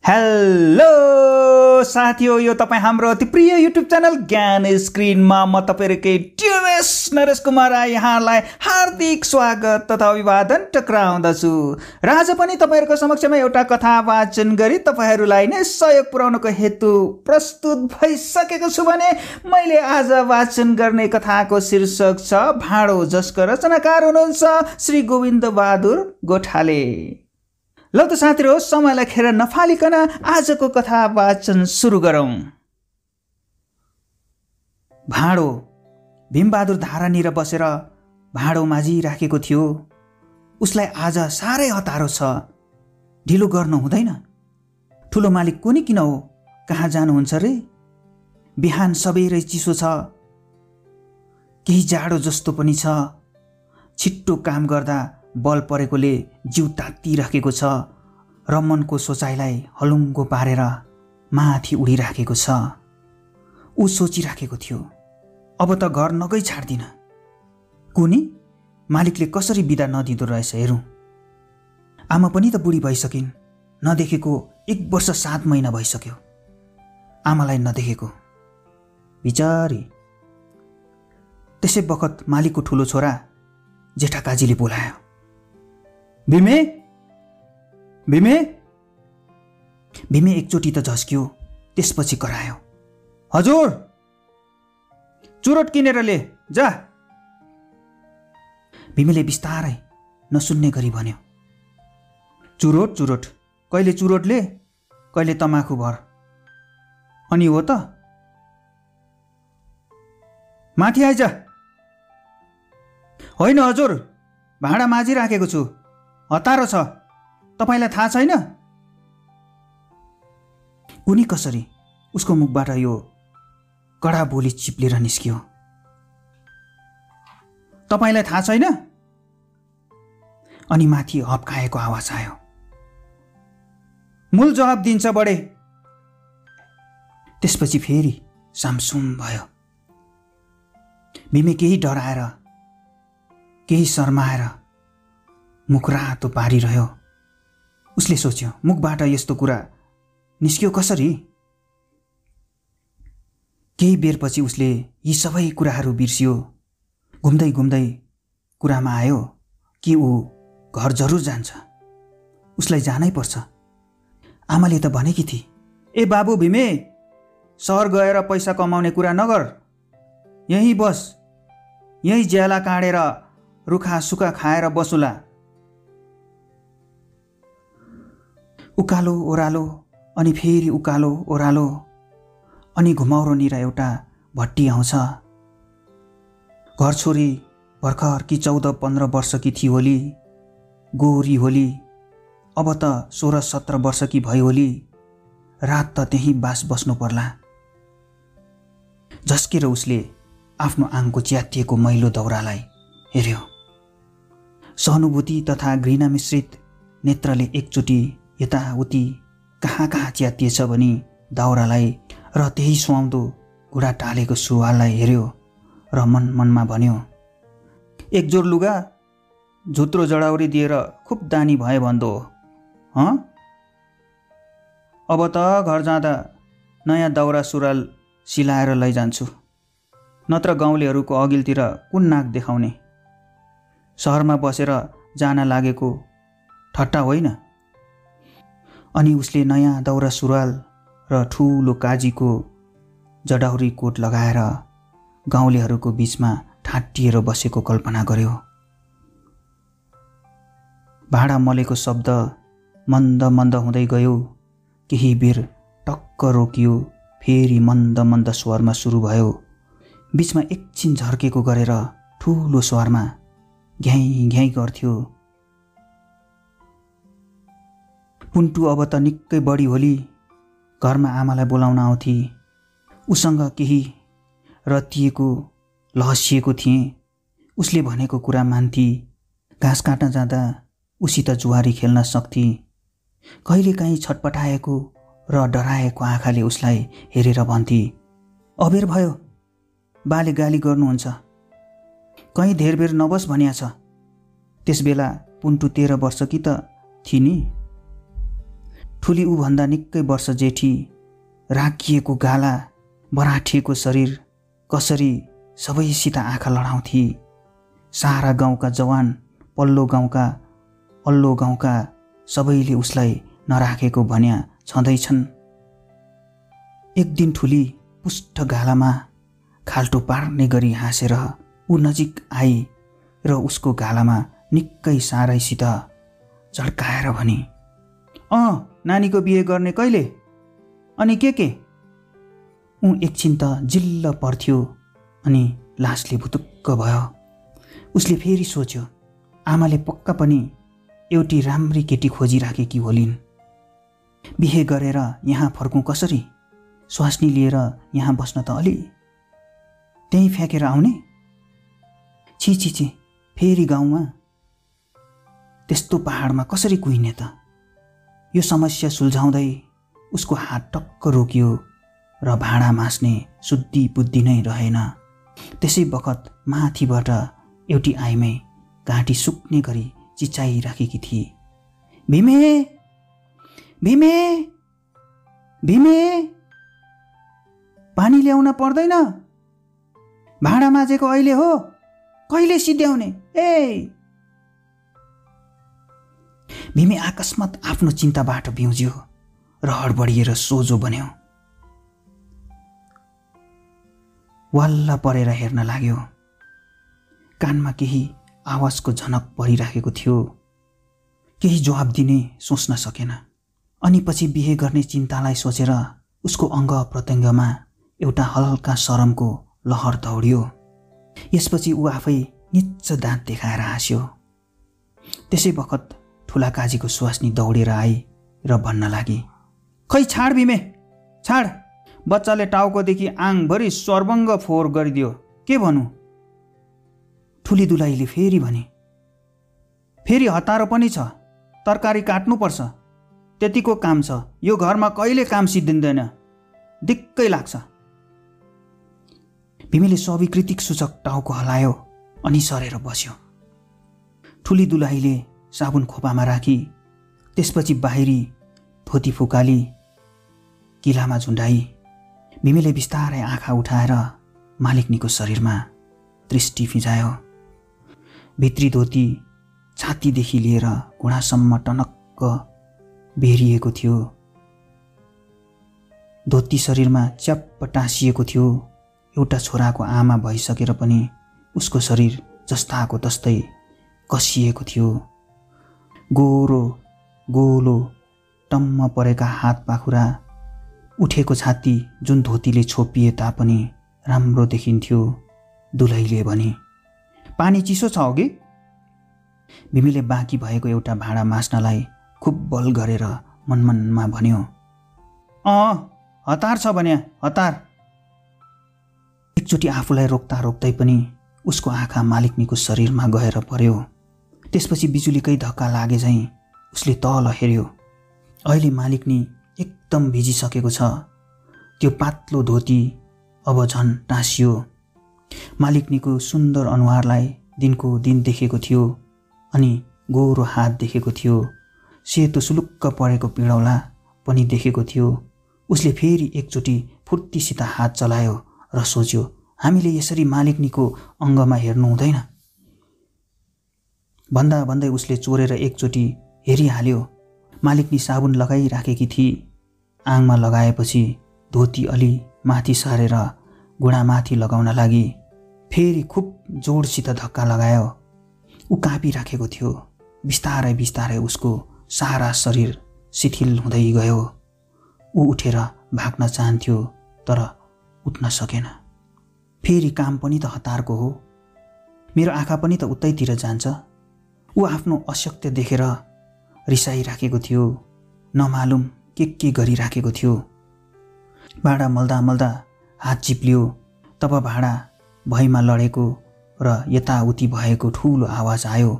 Hello साथीहरु, यो तपाईं हाम्रो अति प्रिय युट्युब च्यानल ज्ञान स्क्रिनमा म तपाईहरुकै टिएमएस नरेश कुमार यहाँलाई हार्दिक स्वागत तथा अभिवादन टक्राउँदछु। र आज पनि तपाईहरुको समक्षमा एउटा कथा वाचन गरी तपाईहरुलाई नै सहयोग पुर्याउनको हेतु प्रस्तुत भइसकेको छु भने मैले आज वाचन गर्ने कथाको शीर्षक छ भाडो, जसको रचनाकार हुनुहुन्छ श्री गोविन्द बहादुर गोठाले। ल त साथीहरु, समयलाई खेर नफालिकन आजको कथा वाचन सुरु गरौं। भाडो। भीमबहादुर धारानिर बसेर भाडो माझिराखेको थियो। उसलाई आज साह्रै हतारो छ। ढिलो गर्न हुँदैन। ठुलो मालिक कुनी किन हो? कहाँ जानुहुन्छ रे? बिहान सबैरै चिसो छ, केही जाडो जस्तो पनि छ। छिट्टो काम गर्दा बल परेकोले जिउ तात्तिराखेको छ र मनको सोचाइलाई हलुङ्गो पारेर माथि उडिराखेको छ। ऊ सोचिराखेको थियो, अब त घर नगई छाड्दिन। कुनी मालिकले कसरी बिदा नदिँदो रहेछ हेरौँ। आमा पनि त बुढी भइसकिन्। नदेखेको 1 वर्ष 7 महिना भइसक्यो आमालाई नदेखेको। बिचारी। त्यसै बखत मालिकको ठुलो छोरा जेठा काजीले बोलायो, भीमे भीमे। भीमे एकचोटि त झस्क्यो, त्यसपछि करायो, हजुर चुरोट किनेर ले जा। भीमेले बिस्तारै नसुन्ने गरी भन्यो, चुरोट चुरोट, कहिले चुरोटले कहिले तमाखु भर। अनि हो त माथि आइज। होइन हजुर, भाँडा माझिराखेको छु, हतारो छ, तपाईलाई थाहा छैन? कुनी कसरी उसको मुखबाट यो कडा बोली चिप्लेर निस्कियो। तपाईलाई थाहा छैन? अनि माथि हप्काएको आवाज आयो, मूल जवाब दिन्छ बडे। त्यसपछि फेरि सामसुम भयो। भीमे केही डराएर केही शर्माएर मुख रातो पारिरह्यो। उसले सोच्यो, मुखबाट यस्तो कुरा निस्क्यो कसरी? केही बेरपछि उसले यी सबै कुराहरू बिर्सियो। घुम्दै घुम्दै कुरामा आयो कि ऊ घर जरुर जान्छ, उसलाई जानै पर्छ। आमाले त भनेकी थिए, ए बाबु भीमे, सहर गएर पैसा कमाउने कुरा नगर, यहीँ बस, यहीँ ज्याला काटेर रुखा सुखा खाएर बसुला। उकालो ओह्रालो अनि फेरि उकालो ओह्रालो अनि घुमाउरोनिर एउटा भट्टी आउँछ। घर छोरी भर्खर कि 14-15 वर्षकी थिई होली, गोरी होली, अब त 16-17 वर्षकी भई होली। रात त त्यहीँ बास बस्नु पर्ला। झस्केर उसले आफ्नो आङको च्यातिएको मैलो दौरालाई हेर्यो। सहानुभूति तथा घृणा मिश्रित नेत्रले एकचोटि यताउति कहाँ कहाँ च्यातिएछ भनी दाउरालाई र त्यही सुहाउँदो घुँडा टालेको सुरुवाललाई हेर्यो र मनमा भन्यो, एक जोर लुगा झुत्रो जडाउरी दिएर खुब दानी भए भन्दो हो। अब त घर जाँदा नयाँ दाउरा सुरुवाल सिलाएर लैजान्छु, नत्र गाउँलेहरूको अघिल्तिर कुन नाक देखाउने। सहरमा बसेर जान लागेको ठट्टा होइन। अनि उसले नयाँ दौरा सुरुवाल र ठुलो काजीको जडाउरी कोट लगाएर गाउँलेहरूको बीचमा ठाटिएर बसेको कल्पना गर्यो। भाँडा मलेको शब्द मन्द मन्द हुँदै गयो। केही बेर टक्क रोकियो, फेरि मन्द मन्द स्वरमा सुरु भयो। बीचमा एकछिन झर्केको गरेर ठुलो स्वरमा घ्याइ घ्याइ गर्थ्यो। पुन्टु अब त निकै बढी होली, घरमा आमालाई बोलाउन आउँथे। उसँग केही रतिएको लहसिएको थिएँ। उसले भनेको कुरा मान्थे। घाँस काट्न जाँदा उसित जुहारी खेल्न सक्थे। कहिलेकाहीँ छटपटाएको र डराएको आँखाले उसलाई हेरेर भन्थे, अबेर भयो, बाले गाली गर्नुहुन्छ, कहीँ धेर बेर नबस भनिया छ। त्यसबेला पुन्टु 13 वर्ष कि त थिए नि। ठुली ऊभन्दा निकै वर्ष जेठी, राखिएको गाला, बराठिएको शरीर कसरी सबैसित आँखा लडाउँथे। सारा गाउँका जवान, पल्लो गाउँका, अल्लो गाउँका सबैले उसलाई नराखेको भन्या छँदैछन्। एक दिन ठुली पुष्ट गालामा खाल्टो पार्ने गरी हाँसेर ऊ नजिक आई र उसको गालामा निकै सारैसित चड्काएर भनी, नानीको बिहे गर्ने कहिले? अनि के? ऊ एकछिन त जिल्ल पर्थ्यो अनि लासले भुतुक्क भयो। उसले फेरि सोच्यो, आमाले पक्का पनि एउटी राम्री केटी खोजिराखेकी होलिन्। बिहे गरेर यहाँ फर्कौँ कसरी? स्वास्नी लिएर यहाँ बस्न त अलि, त्यहीँ फ्याँकेर आउने? छी, फेरि गाउँमा त्यस्तो पहाडमा कसरी कुहिने त? यो समस्या सुल्झाउँदै उसको हात टक्क रोकियो र भाँडा मास्ने शुद्धि बुद्धि नै रहेन। त्यसै बखत माथिबाट एउटी आइमै घाँटी सुक्ने गरी चिचाइराखेकी थिए, भीमे, भीमे, भीमे, पानी ल्याउन पर्दैन? भाँडा माझेको अहिले हो, कहिले सिद्ध्याउने? ए! भीमे अकस्मात आफ्नो चिन्ताबाट बिउज्यो र हडबडिएर सोझो बन्यो। वाल्ला परेर हेर्न लाग्यो। कानमा केही आवाजको झनक परिराखेको थियो। केही जवाब दिने सोच्न सकेन। अनि पछि बिहे गर्ने चिन्तालाई सोचेर उसको अङ्ग प्रत्यङ्गमा एउटा हल्का शरमको लहर दौड्यो। यसपछि ऊ आफै निच्च दाँत देखाएर हाँस्यो। त्यसै बखत ठुला काजीको स्वास्नी दौडेर आई र भन्न लागि, खै छाड भीमे, छाड, बच्चाले टाउकोदेखि आङभरि सर्वङ्ग फोहोर गरिदियो, के भनौँ? ठुली दुलाईले फेरि भने, फेरि हतारो पनि छ, तरकारी काट्नुपर्छ, त्यतिको काम छ, यो घरमा कहिले काम सिद्धिँदैन, दिक्कै लाग्छ। भीमेले स्वीकृतिक सूचक टाउको हलायो अनि सरेर बस्यो। ठुली दुलाहीले साबुन खोपामा राखी त्यसपछि बाहिरी धोती फुकाली किलामा झुन्डाई। भीमेले बिस्तारै आँखा उठाएर मालिकनीको शरीरमा दृष्टि फिजायो। भित्री धोती छातीदेखि लिएर घुँडासम्म टनक्क बेरिएको थियो। धोती शरीरमा च्याप्प टाँसिएको थियो। एउटा छोराको आमा भइसकेर पनि उसको शरीर जस्ताको तस्तै कसिएको थियो। गोरो गोलो टम्म परेका हात पाखुरा, उठेको छाती जुन धोतीले छोपिए तापनि राम्रो देखिन्थ्यो। दुलैले भने, पानी चिसो छ अघि? भीमीले बाँकी भएको एउटा भाँडा मास्नलाई खुब बल गरेर मनमनमा भन्यो, हतार छ भन्या, हतार। एकचोटि आफूलाई रोक्दा रोक्दै पनि उसको आँखा मालिकनीको शरीरमा गएर पर्यो। त्यसपछि बिजुलीकै धक्का लागे झैँ उसले तल हेर्यो। अहिले मालिकनी एकदम भिजिसकेको छ। त्यो पातलो धोती अब झन् टाँसियो। मालिकनीको सुन्दर अनुहारलाई दिनको दिन देखेको थियो अनि गोरो हात देखेको थियो। सेतो सुलुक्क परेको पिँडौला पनि देखेको थियो। उसले फेरि एकचोटि फुर्तीसित हात चलायो र सोच्यो, हामीले यसरी मालिकनीको अङ्गमा हेर्नु हुँदैन। भन्दा भन्दै उसले चोरेर एकचोटि हेरिहाल्यो। मालिकनी साबुन लगाइराखेकी थिए। आङमा लगाएपछि धोती अलि माथि सारेर घुँडामाथि लगाउन लागि फेरि खुब जोडसित धक्का लगायो। ऊ काँपिराखेको थियो। बिस्तारै बिस्तारै उसको सारा शरीर शिथिल हुँदै गयो। ऊ उठेर भाग्न चाहन्थ्यो तर उठ्न सकेन। फेरि काम पनि त हतारको हो। मेरो आँखा पनि त उतैतिर जान्छ। ऊ आफ्नो अशक्ति देखेर रिसाइराखेको थियो। नमालुम के गरिराखेको थियो। भाँडा मल्दा मल्दा हात चिप्लियो। तब भाँडा भैमा लडेको र यताउति भएको ठुलो आवाज आयो।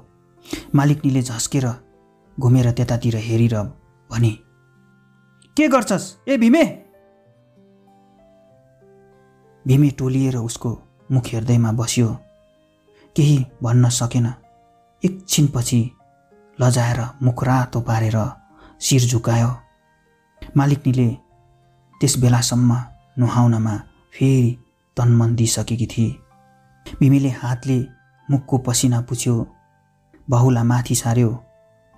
मालिकनीले झस्केर घुमेर त्यतातिर हेरेर भने, के गर्छस् ए भीमे? भीमे टोलिएर उसको मुख हेर्दैमा बस्यो। केही भन्न सकेन। एकछिनपछि लजाएर मुख रातो पारेर शिर झुकायो। मालिकनीले त्यस बेलासम्म नुहाउनमा फेरि तनमन दिइसकेकी थिए। भीमीले हातले मुखको पसिना पुछ्यो, बाहुला माथि सार्यो।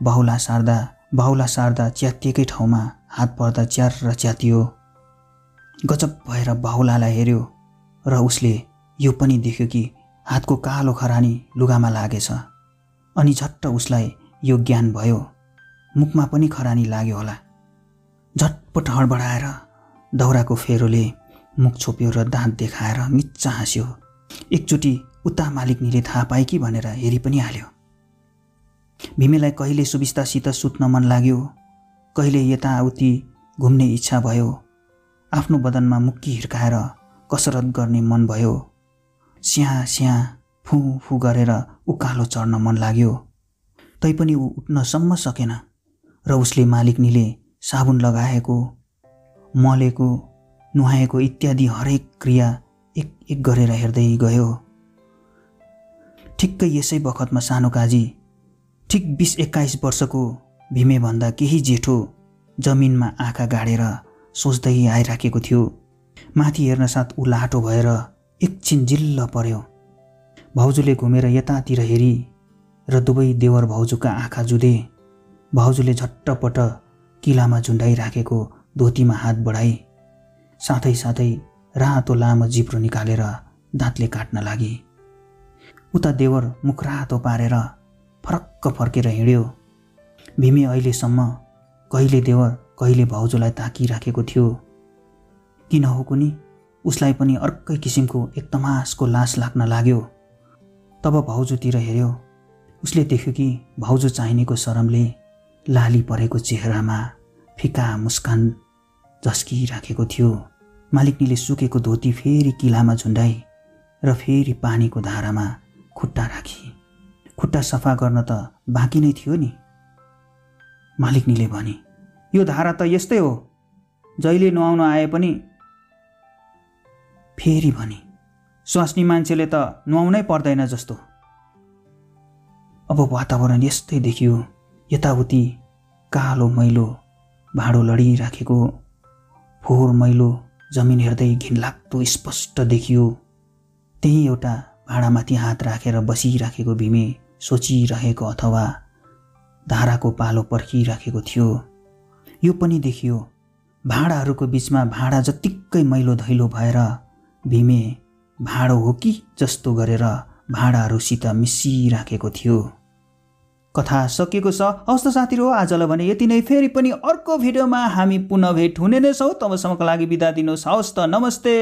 बाहुला सार्दा च्यातिएकै ठाउँमा हात पर्दा च्यार र च्यातियो। गजब भएर बाहुलालाई हेर्यो र उसले यो पनि देख्यो कि हातको कालो खरानी लुगामा लागेछ। अनि झट्ट उसलाई यो ज्ञान भयो, मुखमा पनि खरानी लाग्यो होला। झटपट हडबडाएर दाउराको फेरोले मुख छोप्यो र दाँत देखाएर मिच्चा हाँस्यो। एकचोटि उता मालिकनीले थाहा पाए कि भनेर हेरि पनि हाल्यो। भीमीलाई कहिले सुबिस्तासित सुत्न मन लाग्यो, कहिले यताउति घुम्ने इच्छा भयो। आफ्नो बदनमा मुक्की हिर्काएर कसरत गर्ने मन भयो। स्याँ स्याँ फु फु गरेर उकालो चढ्न मन लाग्यो। तैपनि ऊ उठ्नसम्म सकेन र उसले मालिकनीले साबुन लगाएको, मलेको, नुहाएको इत्यादि हरेक क्रिया एक एक गरेर हेर्दै गयो। ठिक्कै यसै बखतमा सानो काजी, ठिक 20-21 वर्षको भीमेभन्दा केही जेठो, जमिनमा आँखा गाडेर सोच्दै आइराखेको थियो। माथि हेर्न साथ ऊ लाटो भएर एकछिन जिल्ल पर्यो। भाउजूले घुमेर यतातिर हेरी र दुवै देवर भाउजूका आँखा जुधे। भाउजूले झट्टपट किलामा झुन्डाइराखेको धोतीमा हात बढाई, साथै साथै रातो लामो जिब्रो निकालेर दाँतले काट्न लागि। उता देवर मुख रातो पारेर फरक्क फर्केर हिँड्यो। भीमी अहिलेसम्म कहिले देवर कहिले भाउजूलाई ताकिराखेको थियो। किन हो कुनी उसलाई पनि अर्कै किसिमको एक तमासको लास लाग्न लाग्यो। तब भाउजूतिर हेर्यो। उसले देख्यो कि भाउजू चाहिनेको शरमले लाली परेको चेहरामा फिका मुस्कान झस्किराखेको थियो। मालिकनीले सुकेको धोती फेरि किलामा झुन्डाई र फेरि पानीको धारामा खुट्टा राखी। खुट्टा सफा गर्न त बाँकी नै थियो नि। मालिकनीले भने, यो धारा त यस्तै हो, जहिले नुहाउन आए पनि। फेरि भने, स्वास्नी मान्छेले त नुहाउनै पर्दैन जस्तो। अब वातावरण यस्तै देखियो। यताउति कालो मैलो भाँडो लडिराखेको, फोहोर मैलो जमिन हेर्दै घिनलाग्दो स्पष्ट देखियो। त्यही एउटा भाँडामाथि हात राखेर बसिराखेको भीमे सोचिरहेको अथवा धाराको पालो पर्खिराखेको थियो। यो पनि देखियो, भाँडाहरूको बीचमा भाँडा जत्तिकै मैलो धैलो भएर भीमे भाँडो हो कि जस्तो गरेर भाँडाहरूसित मिसिराखेको थियो। कथा सकिएको छ। हवस् त साथीहरू, आजलाई भने यति नै। फेरि पनि अर्को भिडियोमा हामी पुनः भेट हुने नै छौँ। तबसम्मको लागि बिदा दिनुहोस्। हवस् त, नमस्ते।